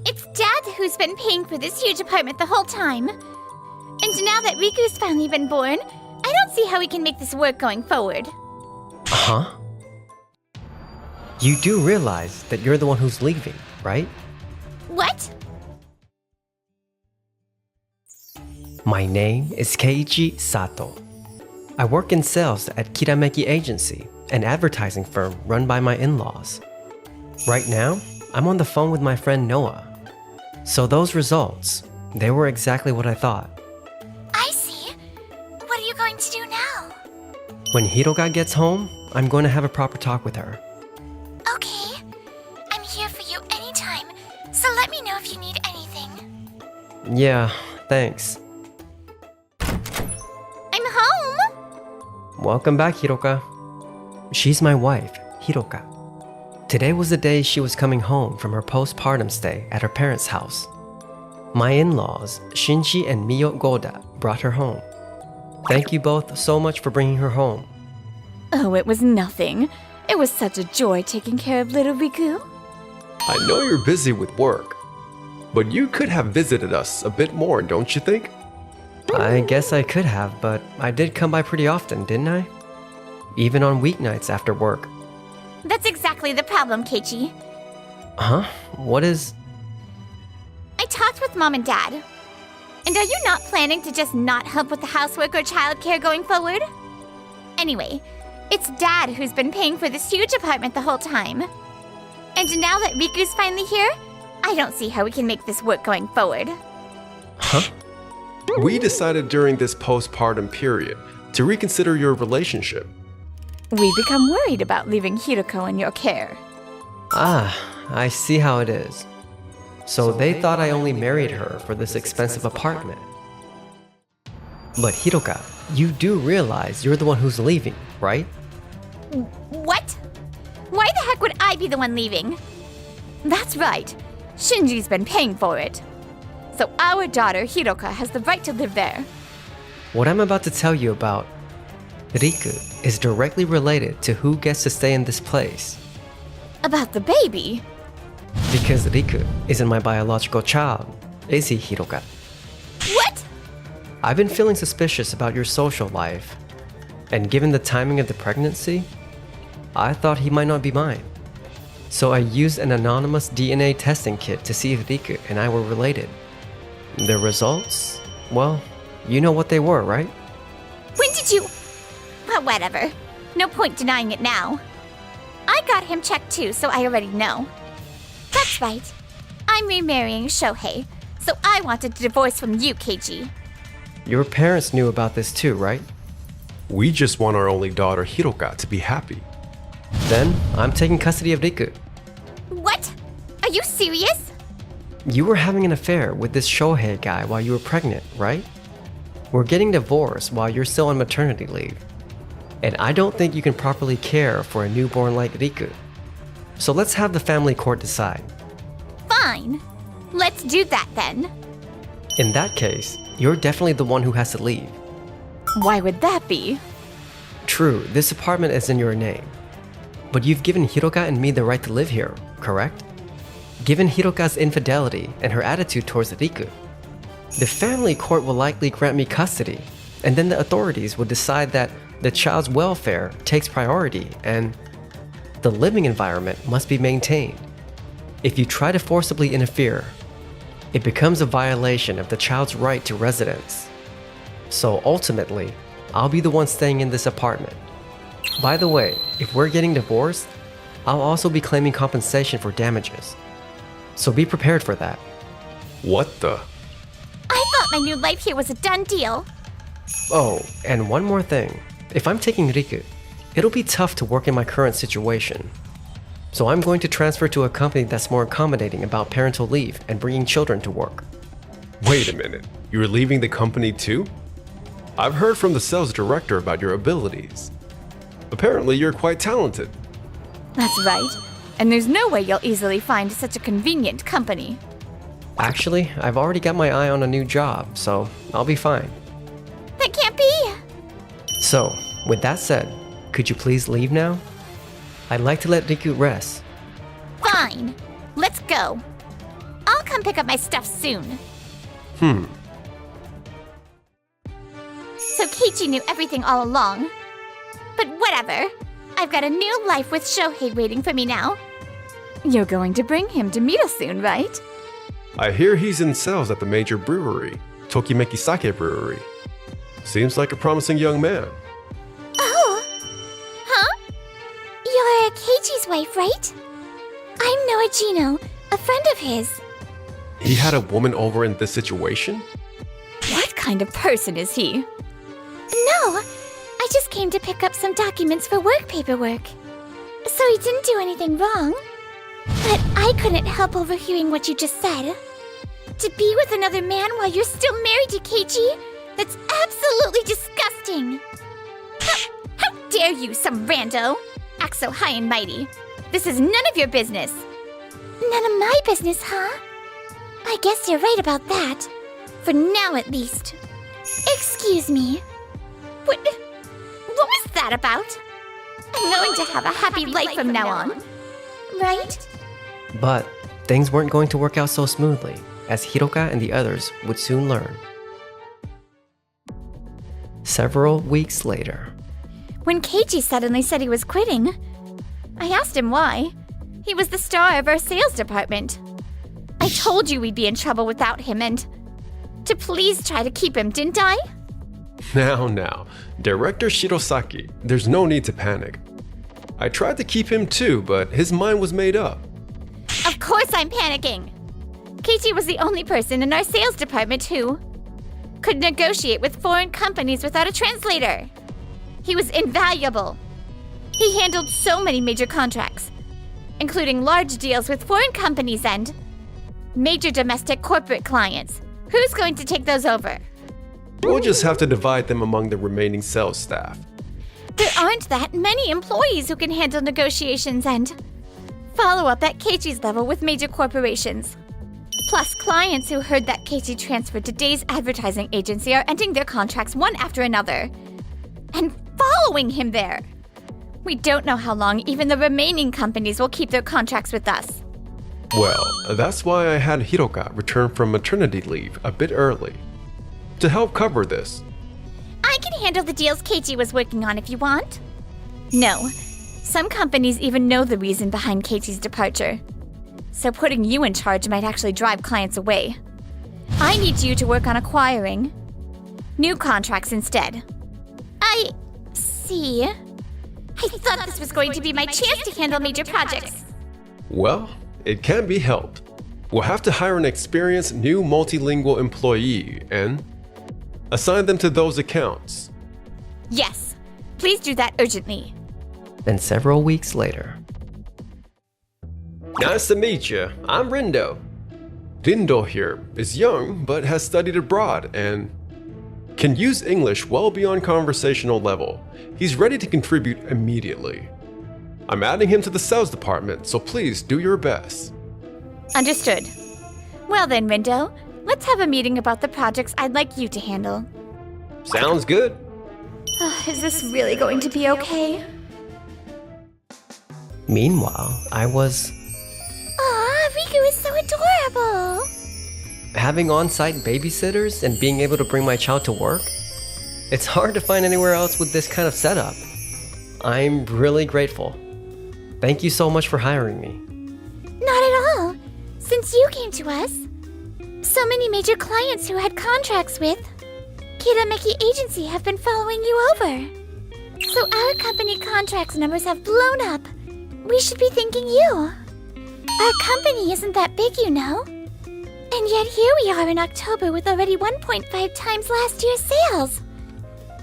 It's Dad who's been paying for this huge apartment the whole time. And now that Riku's finally been born, I don't see how we can make this work going forward. Huh? You do realize that you're the one who's leaving, right? What? My name is Keiichi Sato. I work in sales at Kirameki Agency, an advertising firm run by my in-laws. Right now, I'm on the phone with my friend Noah. So those results, they were exactly what I thought. I see. What are you going to do now? When Hiroka gets home, I'm going to have a proper talk with her. Okay. I'm here for you anytime, so let me know if you need anything. Yeah, thanks. I'm home! Welcome back, Hiroka. She's my wife, Hiroka. Today was the day she was coming home from her postpartum stay at her parents' house. My in-laws, Shinji and Miyo Goda, brought her home. Thank you both so much for bringing her home. Oh, it was nothing. It was such a joy taking care of little Riku. I know you're busy with work, but you could have visited us a bit more, don't you think? I guess I could have, but I did come by pretty often, didn't I? Even on weeknights after work. That's exactly the problem, Keiichi. Huh? What is... I talked with Mom and Dad. And are you not planning to just not help with the housework or childcare going forward? Anyway, it's Dad who's been paying for this huge apartment the whole time. And now that Riku's finally here, I don't see how we can make this work going forward. Huh? We decided during this postpartum period to reconsider your relationship. We become worried about leaving Hiroko in your care. Ah, I see how it is. So they thought I only married her for this expensive apartment. But Hiroka, you do realize you're the one who's leaving, right? What? Why the heck would I be the one leaving? That's right. Shinji's been paying for it. So our daughter Hiroka has the right to live there. What I'm about to tell you about Riku is directly related to who gets to stay in this place. About the baby? Because Riku isn't my biological child, is he, Hiroka? What? I've been feeling suspicious about your social life. And given the timing of the pregnancy, I thought he might not be mine. So I used an anonymous DNA testing kit to see if Riku and I were related. The results? Well, you know what they were, right? When did you... Well, whatever. No point denying it now. I got him checked too, so I already know. That's right. I'm remarrying Shohei, so I wanted a divorce from you, Keiichi. Your parents knew about this too, right? We just want our only daughter Hiroka to be happy. Then I'm taking custody of Riku. What? Are you serious? You were having an affair with this Shohei guy while you were pregnant, right? We're getting divorced while you're still on maternity leave. And I don't think you can properly care for a newborn like Riku. So let's have the family court decide. Fine. Let's do that then. In that case, you're definitely the one who has to leave. Why would that be? True, this apartment is in your name. But you've given Hiroka and me the right to live here, correct? Given Hiroka's infidelity and her attitude towards Riku, the family court will likely grant me custody, and then the authorities will decide that the child's welfare takes priority and the living environment must be maintained. If you try to forcibly interfere, it becomes a violation of the child's right to residence. So ultimately, I'll be the one staying in this apartment. By the way, if we're getting divorced, I'll also be claiming compensation for damages. So be prepared for that. What the? I thought my new life here was a done deal. Oh, and one more thing. If I'm taking Riku, it'll be tough to work in my current situation. So I'm going to transfer to a company that's more accommodating about parental leave and bringing children to work. Wait a minute. You're leaving the company too? I've heard from the sales director about your abilities. Apparently, you're quite talented. That's right. And there's no way you'll easily find such a convenient company. Actually, I've already got my eye on a new job, so I'll be fine. That can't be. So, with that said, could you please leave now? I'd like to let Riku rest. Fine. Let's go. I'll come pick up my stuff soon. So Keiichi knew everything all along. But whatever. I've got a new life with Shohei waiting for me now. You're going to bring him to meet us soon, right? I hear he's in sales at the major brewery, Tokimeki Sake Brewery. Seems like a promising young man. Oh. Huh? You're Keiichi's wife, right? I'm Noah Gino, a friend of his. He had a woman over in this situation? What kind of person is he? No, I just came to pick up some documents for work paperwork. So he didn't do anything wrong. But I couldn't help overhearing what you just said. To be with another man while you're still married to Keiichi? That's absolutely disgusting. How dare you, some rando? Act so high and mighty. This is none of your business. None of my business, huh? I guess you're right about that. For now, at least. Excuse me. What was that about? I'm going to have a happy life from now on. Right? But things weren't going to work out so smoothly, as Hiroka and the others would soon learn. Several weeks later. When Keiichi suddenly said he was quitting, I asked him why. He was the star of our sales department. I told you we'd be in trouble without him and to please try to keep him, didn't I? Now, Director Shirosaki, there's no need to panic. I tried to keep him too, but his mind was made up. Of course I'm panicking. Keiichi was the only person in our sales department who could negotiate with foreign companies without a translator. He was invaluable. He handled so many major contracts, including large deals with foreign companies and major domestic corporate clients. Who's going to take those over? We'll just have to divide them among the remaining sales staff. There aren't that many employees who can handle negotiations and follow up at Keiichi's level with major corporations. Plus, clients who heard that Keiichi transferred to Day's advertising agency are ending their contracts one after another and following him there. We don't know how long even the remaining companies will keep their contracts with us. Well, that's why I had Hiroka return from maternity leave a bit early, to help cover this. I can handle the deals Keiichi was working on if you want. No, some companies even know the reason behind Keiichi's departure. So putting you in charge might actually drive clients away. I need you to work on acquiring new contracts instead. I see. I thought this was going to be my chance to handle major projects. Well, it can't be helped. We'll have to hire an experienced new multilingual employee and assign them to those accounts. Yes, please do that urgently. Then several weeks later. Nice to meet you. I'm Rindo. Rindo here is young but has studied abroad and can use English well beyond conversational level. He's ready to contribute immediately. I'm adding him to the sales department, so please do your best. Understood. Well then, Rindo, let's have a meeting about the projects I'd like you to handle. Sounds good. Is this really going to be okay? Meanwhile, I was Aw, Riku is so adorable! having on-site babysitters and being able to bring my child to work. It's hard to find anywhere else with this kind of setup. I'm really grateful. Thank you so much for hiring me. Not at all. Since you came to us, so many major clients who had contracts with Kirameki Agency have been following you over. So our company contracts numbers have blown up. We should be thanking you. Our company isn't that big, you know. And yet here we are in October with already 1.5 times last year's sales.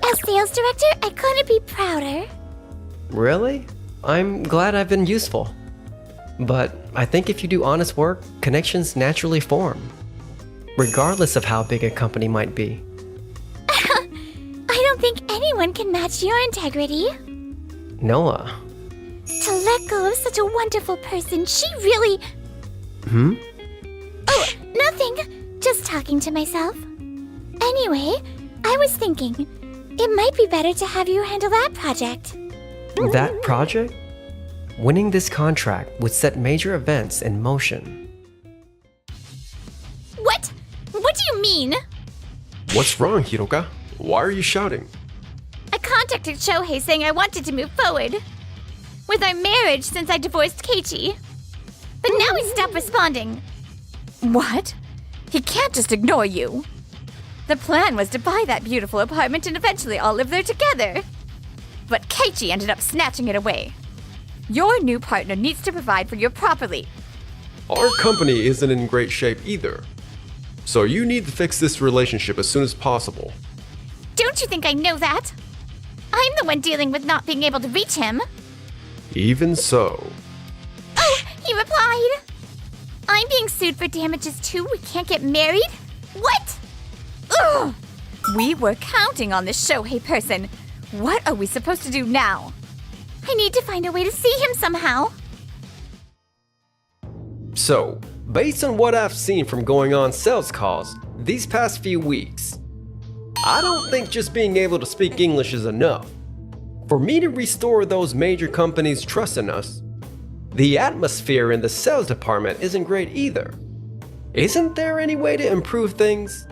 As sales director, I couldn't be prouder. Really? I'm glad I've been useful. But I think if you do honest work, connections naturally form, regardless of how big a company might be. I don't think anyone can match your integrity. Noah. To let go of such a wonderful person, she really... Oh, nothing. Just talking to myself. Anyway, I was thinking, it might be better to have you handle that project. That project? Winning this contract would set major events in motion. What do you mean? What's wrong, Hiroka? Why are you shouting? I contacted Shohei saying I wanted to move forward with our marriage since I divorced Keiichi. But now he stopped responding. What? He can't just ignore you. The plan was to buy that beautiful apartment and eventually all live there together. But Keiichi ended up snatching it away. Your new partner needs to provide for you properly. Our company isn't in great shape either. So you need to fix this relationship as soon as possible. Don't you think I know that? I'm the one dealing with not being able to reach him. Even so. Oh, he replied. I'm being sued for damages too. We can't get married? What? Ugh! We were counting on this Shohei person. What are we supposed to do now? I need to find a way to see him somehow. So, based on what I've seen from going on sales calls these past few weeks, I don't think just being able to speak English is enough. For me to restore those major companies' trust in us, the atmosphere in the sales department isn't great either. Isn't there any way to improve things?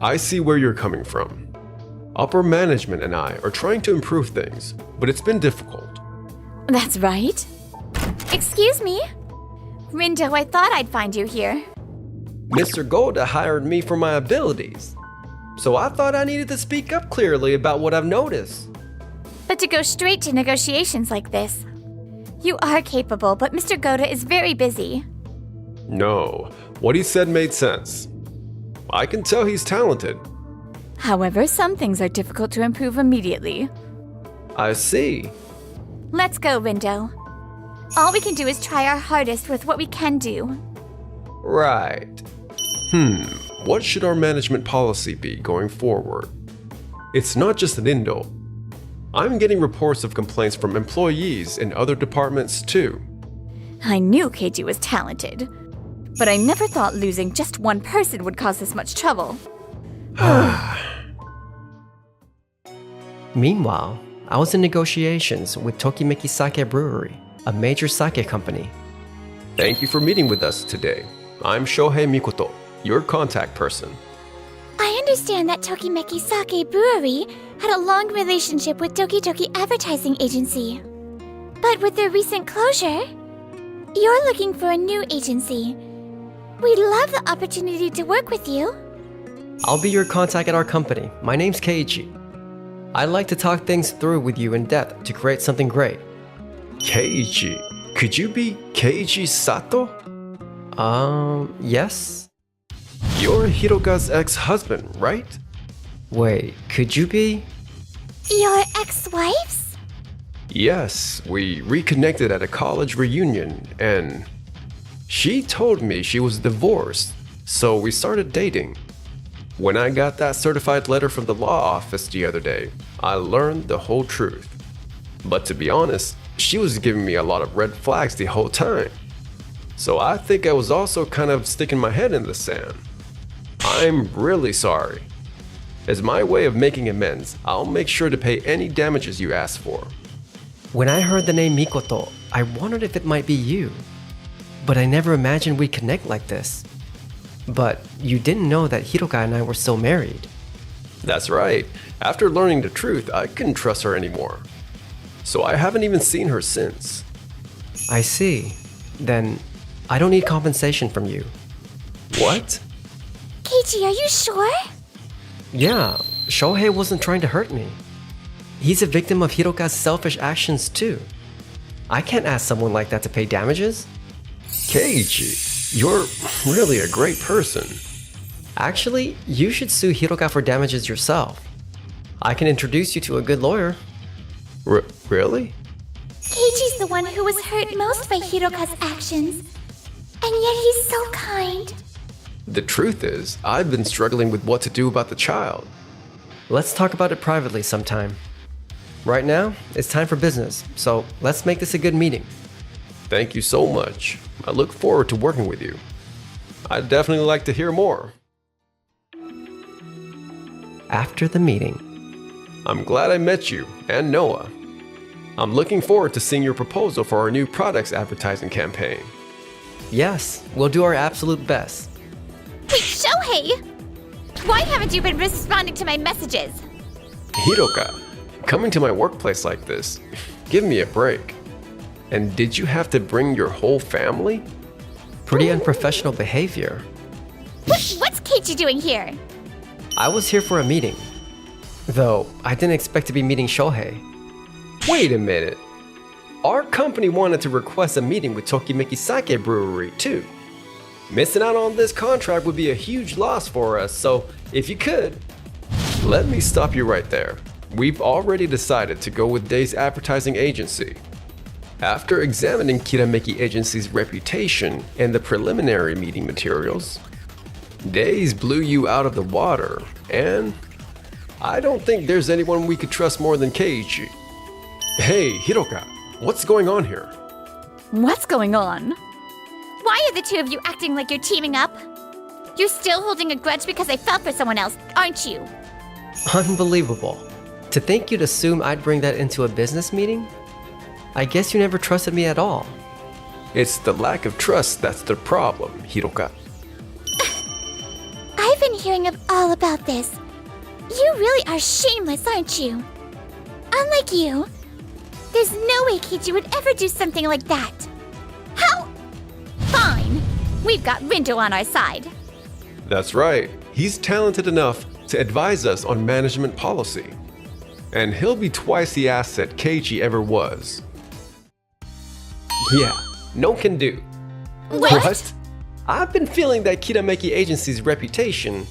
I see where you're coming from. Upper management and I are trying to improve things, but it's been difficult. That's right. Excuse me? Rindo, I thought I'd find you here. Mr. Golda hired me for my abilities, so I thought I needed to speak up clearly about what I've noticed. But to go straight to negotiations like this. You are capable, but Mr. Goda is very busy. No, what he said made sense. I can tell he's talented. However, some things are difficult to improve immediately. I see. Let's go, Rindo. All we can do is try our hardest with what we can do. Right. What should our management policy be going forward? It's not just an Indo. I'm getting reports of complaints from employees in other departments too. I knew Keiichi was talented, but I never thought losing just one person would cause this much trouble. Meanwhile, I was in negotiations with Tokimeki Sake Brewery, a major sake company. Thank you for meeting with us today. I'm Shohei Mikoto, your contact person. I understand that Tokimeki Sake Brewery had a long relationship with Doki Doki Advertising Agency. But with their recent closure, you're looking for a new agency. We'd love the opportunity to work with you. I'll be your contact at our company. My name's Keiichi. I'd like to talk things through with you in depth to create something great. Keiichi. Could you be Keiichi Sato? Yes? You're Hiroka's ex-husband, right? Wait, could you be? Your ex-wives? Yes, we reconnected at a college reunion, and she told me she was divorced, so we started dating. When I got that certified letter from the law office the other day, I learned the whole truth. But to be honest, she was giving me a lot of red flags the whole time. So I think I was also kind of sticking my head in the sand. I'm really sorry. As my way of making amends, I'll make sure to pay any damages you ask for. When I heard the name Mikoto, I wondered if it might be you. But I never imagined we'd connect like this. But you didn't know that Hiroka and I were still married. That's right. After learning the truth, I couldn't trust her anymore. So I haven't even seen her since. I see. Then, I don't need compensation from you. What? Keiichi, are you sure? Yeah, Shohei wasn't trying to hurt me. He's a victim of Hiroka's selfish actions too. I can't ask someone like that to pay damages. Keiichi, you're really a great person. Actually, you should sue Hiroka for damages yourself. I can introduce you to a good lawyer. Really? Keiichi's the one who was hurt most by Hiroka's actions. And yet he's so kind. The truth is, I've been struggling with what to do about the child. Let's talk about it privately sometime. Right now, it's time for business, so let's make this a good meeting. Thank you so much. I look forward to working with you. I'd definitely like to hear more. After the meeting, I'm glad I met you and Noah. I'm looking forward to seeing your proposal for our new products advertising campaign. yes, we'll do our absolute best. Wait, Shohei! Shohei! Why haven't you been responding to my messages? Hiroka, coming to my workplace like this, give me a break. And did you have to bring your whole family? Pretty unprofessional behavior. What's Keiichi doing here? I was here for a meeting. Though, I didn't expect to be meeting Shohei. Wait a minute. Our company wanted to request a meeting with Tokimeki Sake Brewery too. Missing out on this contract would be a huge loss for us, so if you could, let me stop you right there. We've already decided to go with Day's advertising agency. After examining Kirameki Agency's reputation and the preliminary meeting materials, Days blew you out of the water, and I don't think there's anyone we could trust more than Keiichi. Hey, Hiroka, what's going on here? What's going on? Why are the two of you acting like you're teaming up? You're still holding a grudge because I fell for someone else, aren't you? Unbelievable. To think you'd assume I'd bring that into a business meeting? I guess you never trusted me at all. It's the lack of trust that's the problem, Hiroka. I've been hearing all about this. You really are shameless, aren't you? Unlike you, there's no way Keiichi would ever do something like that. How? Fine. We've got Rindo on our side. That's right. He's talented enough to advise us on management policy. And he'll be twice the asset Keiichi ever was. Yeah, no can do. What? I've been feeling that Kirameki Agency's reputation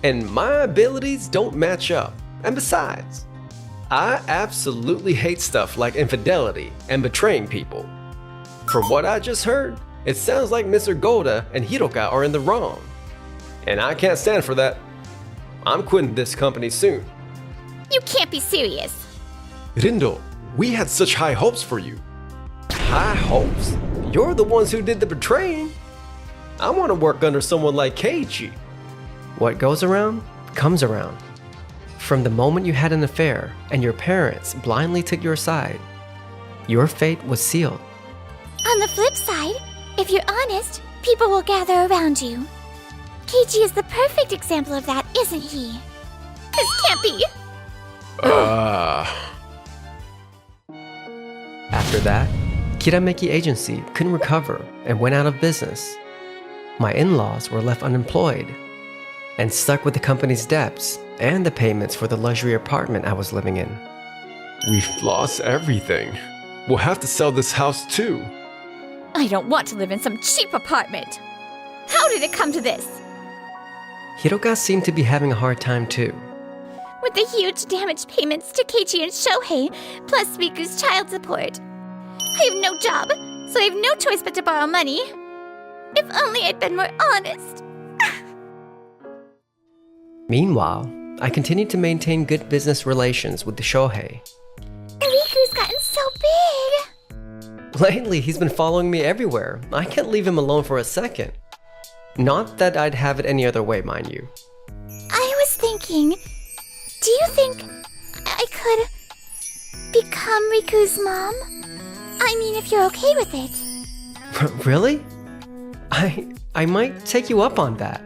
and my abilities don't match up. And besides, I absolutely hate stuff like infidelity and betraying people. From what I just heard, it sounds like Mr. Goda and Hiroka are in the wrong. And I can't stand for that. I'm quitting this company soon. You can't be serious. Rindo, we had such high hopes for you. High hopes? You're the ones who did the betraying. I want to work under someone like Keiichi. What goes around, comes around. From the moment you had an affair and your parents blindly took your side, your fate was sealed. On the flip side, if you're honest, people will gather around you. Keiichi is the perfect example of that, isn't he? This can't be. After that, Kirameki Agency couldn't recover and went out of business. My in-laws were left unemployed and stuck with the company's debts and the payments for the luxury apartment I was living in. We've lost everything. We'll have to sell this house too. I don't want to live in some cheap apartment. How did it come to this? Hiroka seemed to be having a hard time too. With the huge damage payments to Keiichi and Shohei, plus Riku's child support. I have no job, so I have no choice but to borrow money. If only I'd been more honest. Meanwhile, I continued to maintain good business relations with the Shohei. Riku's gotten so big. Lately, he's been following me everywhere. I can't leave him alone for a second. Not that I'd have it any other way, mind you. I was thinking, do you think I could become Riku's mom? I mean, if you're okay with it. Really? I might take you up on that.